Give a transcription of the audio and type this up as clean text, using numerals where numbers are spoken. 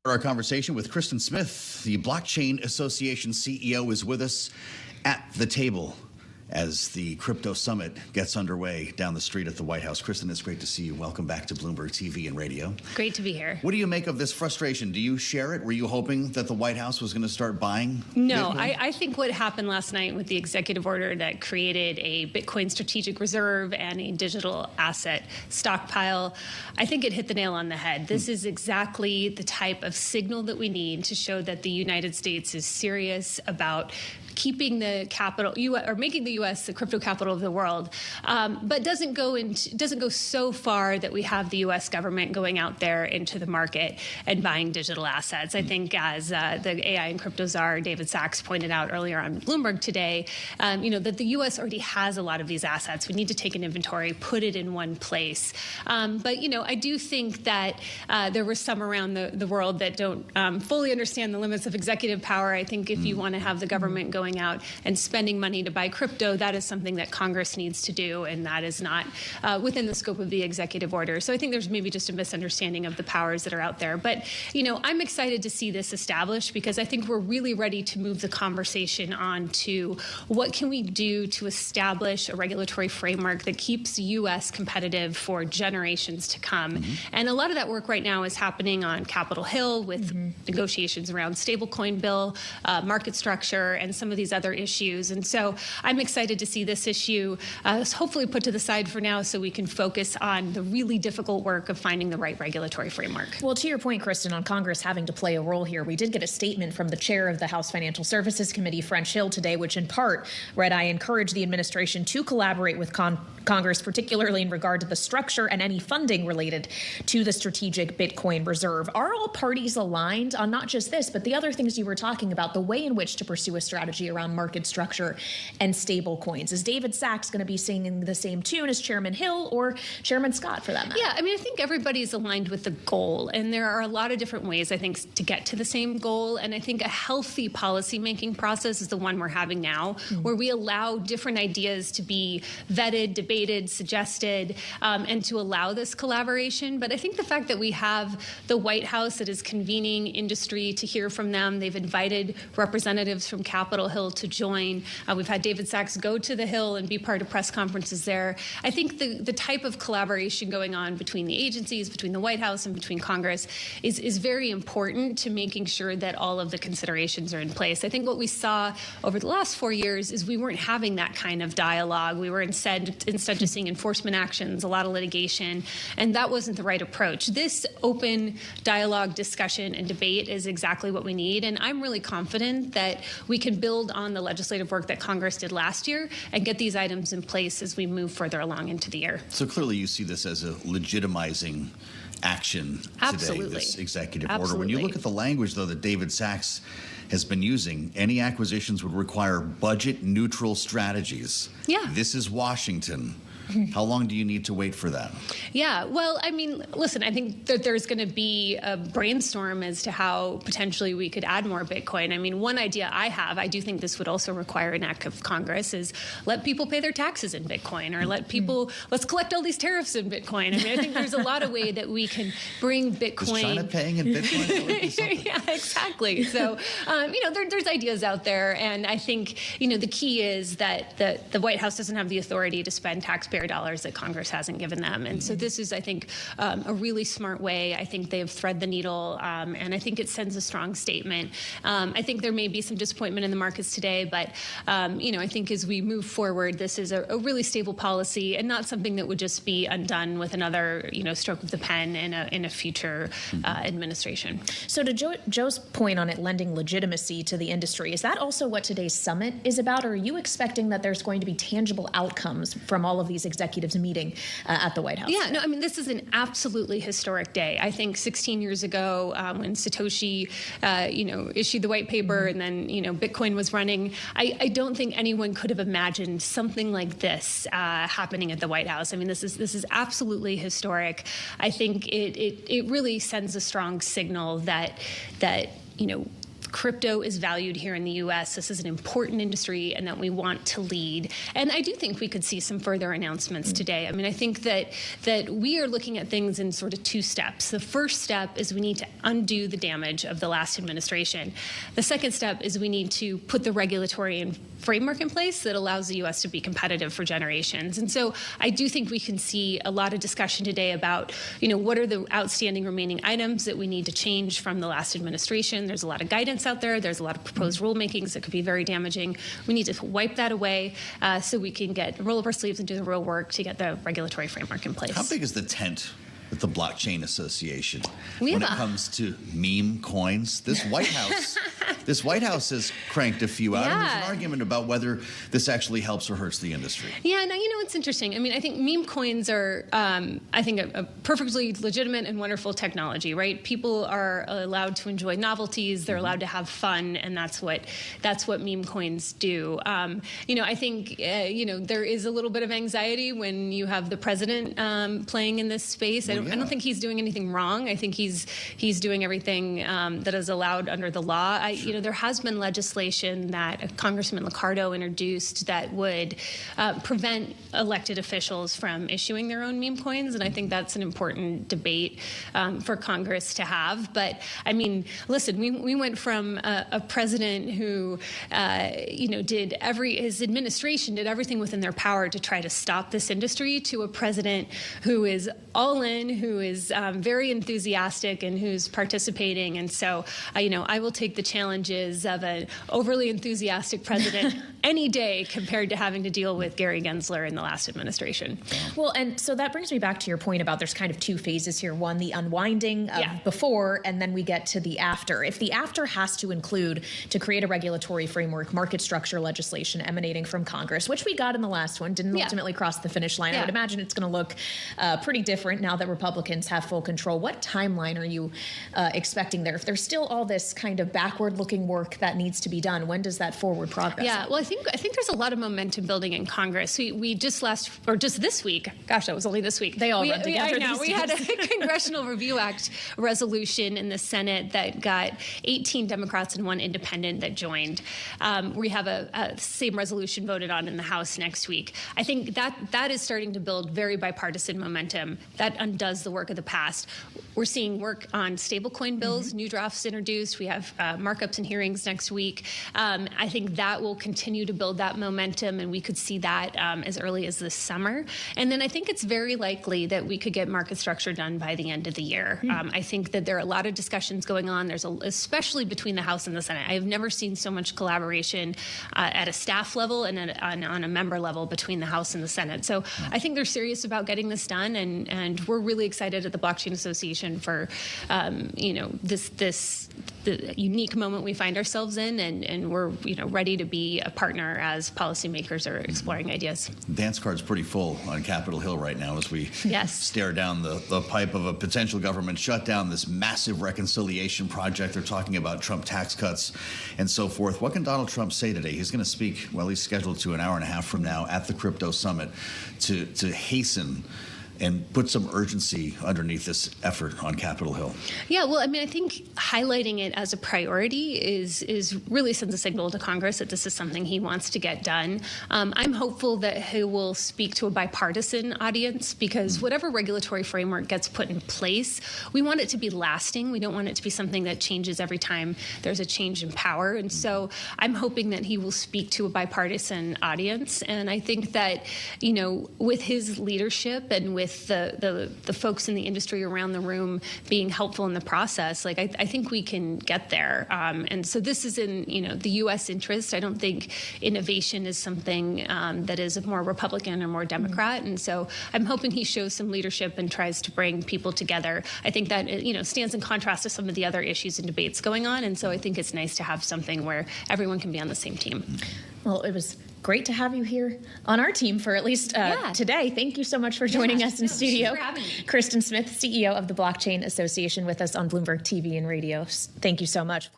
Our conversation with Kristin Smith, the Blockchain Association CEO, is with us at the table as the crypto summit gets underway down the street at the White House. Kristin, it's great to see you. Welcome back to Bloomberg TV and radio. Great to be here. What do you make of this frustration? Do you share it? Were you hoping that the White House was going to start buying No, Bitcoin? I think what happened last night with the executive order that created a Bitcoin strategic reserve and a digital asset stockpile, I think it hit the nail on the head. This is exactly the type of signal that we need to show that the United States is serious about keeping the capital, or making the U.S. the crypto capital of the world, but doesn't go so far that we have the U.S. government going out there into the market and buying digital assets. I think, as the AI and crypto czar David Sachs pointed out earlier on Bloomberg today, that the U.S. already has a lot of these assets. We need to take an inventory, put it in one place. But I do think that there were some around the world that don't fully understand the limits of executive power. I think if you want to have the government going out and spending money to buy crypto, that is something that Congress needs to do, and that is not within the scope of the executive order. So I think there's maybe just a misunderstanding of the powers that are out there. But, I'm excited to see this established because I think we're really ready to move the conversation on to what can we do to establish a regulatory framework that keeps the U.S. competitive for generations to come. And a lot of that work right now is happening on Capitol Hill with negotiations around stablecoin bill, market structure, and some of these other issues. And so I'm excited to see this issue hopefully put to the side for now so we can focus on the really difficult work of finding the right regulatory framework. Well, to your point, Kristin, on Congress having to play a role here, we did get a statement from the chair of the House Financial Services Committee, French Hill, today, which in part read, "I encourage the administration to collaborate with Congress, particularly in regard to the structure and any funding related to the strategic Bitcoin reserve." Are all parties aligned on not just this, but the other things you were talking about, the way in which to pursue a strategy around market structure and stable coins? Is David Sachs going to be singing the same tune as Chairman Hill or Chairman Scott, for that matter? Yeah, I think everybody's aligned with the goal, and there are a lot of different ways, I think, to get to the same goal. And I think a healthy policymaking process is the one we're having now, where we allow different ideas to be vetted, debated, suggested, and to allow this collaboration. But I think the fact that we have the White House that is convening industry to hear from them, they've invited representatives from Capitol Hill to join. We've had David Sachs go to the Hill and be part of press conferences there. I think the type of collaboration going on between the agencies, between the White House and between Congress is very important to making sure that all of the considerations are in place. I think what we saw over the last 4 years is we weren't having that kind of dialogue. We were instead just seeing enforcement actions, a lot of litigation, and that wasn't the right approach. This open dialogue, discussion, and debate is exactly what we need, and I'm really confident that we can build on the legislative work that Congress did last year and get these items in place as we move further along into the year. So clearly you see this as a legitimizing action today, this executive order. When you look at the language, though, that David Sachs has been using, any acquisitions would require budget-neutral strategies. Yeah. This is Washington. How long do you need to wait for that? Yeah, well, listen, I think that there's going to be a brainstorm as to how potentially we could add more Bitcoin. One idea I do think this would also require an act of Congress, is let people pay their taxes in Bitcoin, or let's collect all these tariffs in Bitcoin. I think there's a lot of way that we can bring Bitcoin. Is China paying in Bitcoin? Yeah, exactly. So, there's ideas out there, and I think, the key is that the White House doesn't have the authority to spend taxpayer dollars that Congress hasn't given them. And so this is, I think, a really smart way. I think they have thread the needle, and I think it sends a strong statement. I think there may be some disappointment in the markets today, but, I think as we move forward, this is a really stable policy and not something that would just be undone with another, stroke of the pen in a future administration. So to Joe's point on it lending legitimacy to the industry, is that also what today's summit is about? Or are you expecting that there's going to be tangible outcomes from all of these executives meeting at the White House? Yeah, no, this is an absolutely historic day. I think 16 years ago, when Satoshi, issued the white paper, and then, Bitcoin was running, I don't think anyone could have imagined something like this happening at the White House. This is absolutely historic. I think it really sends a strong signal that crypto is valued here in the U.S. This is an important industry and that we want to lead. And I do think we could see some further announcements today. I mean, I think that we are looking at things in sort of two steps. The first step is we need to undo the damage of the last administration. The second step is we need to put the regulatory and framework in place that allows the U.S. to be competitive for generations. And so I do think we can see a lot of discussion today about, what are the outstanding remaining items that we need to change from the last administration. There's a lot of guidance out there. There's a lot of proposed rulemakings that could be very damaging. We need to wipe that away so we can roll up our sleeves and do the real work to get the regulatory framework in place. How big is the tent with the Blockchain Association when it comes to meme coins? This White House has cranked a few out, and there's an argument about whether this actually helps or hurts the industry. Yeah, no, it's interesting. I mean, I think meme coins are, I think, a perfectly legitimate and wonderful technology, right? People are allowed to enjoy novelties, they're allowed to have fun, and that's what meme coins do. I think, there is a little bit of anxiety when you have the president playing in this space. I don't think he's doing anything wrong. I think he's doing everything that is allowed under the law. There has been legislation that Congressman Liccardo introduced that would prevent elected officials from issuing their own meme coins, and I think that's an important debate for Congress to have. But I mean, listen, we went from a president who, his administration did everything within their power to try to stop this industry, to a president who is all in, who is very enthusiastic, and who's participating. And so, I will take the challenges of an overly enthusiastic president any day compared to having to deal with Gary Gensler in the last administration. Well, and so that brings me back to your point about there's kind of two phases here. One, the unwinding of before, and then we get to the after. If the after has to include to create a regulatory framework, market structure legislation emanating from Congress, which we got in the last one, didn't ultimately cross the finish line. I would imagine it's going to look pretty different now that Republicans have full control. What timeline are you expecting there? If there's still all this kind of backward-looking work that needs to be done, when does that forward progress? Yeah, well, I think there's a lot of momentum building in Congress. We just this week, gosh, that was only this week. They all run together. I know. We had a Congressional Review Act resolution in the Senate that got 18 Democrats and 1 independent that joined. We have a same resolution voted on in the House next week. I think that is starting to build very bipartisan momentum. That undoes the work of the past. We're seeing work on stablecoin bills, new drafts introduced. We have markups and hearings next week. I think that will continue to build that momentum, and we could see that as early as this summer. And then I think it's very likely that we could get market structure done by the end of the year. I think that there are a lot of discussions going on. Especially between the House and the Senate. I have never seen so much collaboration at a staff level and on a member level between the House and the Senate. So I think they're serious about getting this done, and we're really excited at the Blockchain Association for the unique moment we find ourselves in, and we're ready to be a partner as policymakers are exploring ideas. Dance card's pretty full on Capitol Hill right now as we stare down the pipe of a potential government shutdown, this massive reconciliation project. They're talking about Trump tax cuts and so forth. What can Donald Trump say today? He's going to speak, well, he's scheduled to an hour and a half from now at the Crypto Summit to hasten and put some urgency underneath this effort on Capitol Hill. Yeah, well, I mean, I think highlighting it as a priority is really sends a signal to Congress that this is something he wants to get done. I'm hopeful that he will speak to a bipartisan audience, because whatever regulatory framework gets put in place, we want it to be lasting. We don't want it to be something that changes every time there's a change in power. And so I'm hoping that he will speak to a bipartisan audience. And I think that, with his leadership and with the folks in the industry around the room being helpful in the process, I think we can get there. And so this is in the U.S. interest. I don't think innovation is something that is more Republican or more Democrat. And so I'm hoping he shows some leadership and tries to bring people together. I think that stands in contrast to some of the other issues and debates going on. And so I think it's nice to have something where everyone can be on the same team. Well, it was great to have you here on our team for at least today. Thank you so much for joining us in studio. Thanks for having me. Kristin Smith, CEO of the Blockchain Association, with us on Bloomberg TV and radio. Thank you so much.